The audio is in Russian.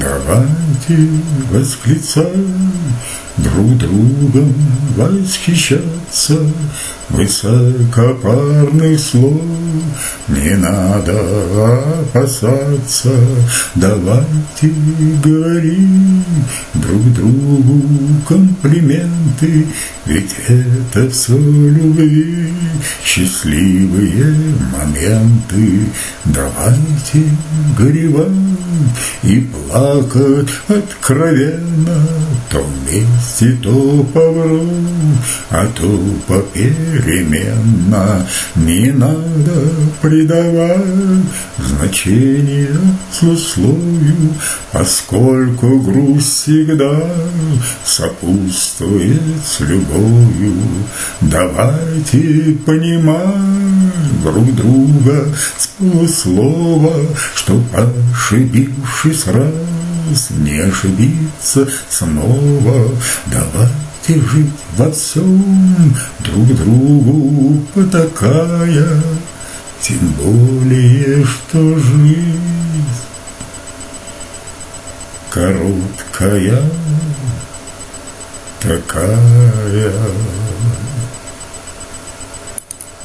Давайте восклицать, друг другом восхищаться, высокопарных слов не надо опасаться. Давайте говорить друг другу комплименты, ведь это все любви, счастливые моменты. Давайте горевать и плакать откровенно, то вместе, то повру, а то попеременно. Не надо придавать значения сословию, поскольку грусть всегда сопутствует с любовью. Давайте понимать друг друга с полуслова, чтоб, ошибившись раз, не ошибиться снова. Давайте жить во всем, друг другу потакая, тем более, что жизнь короткая такая.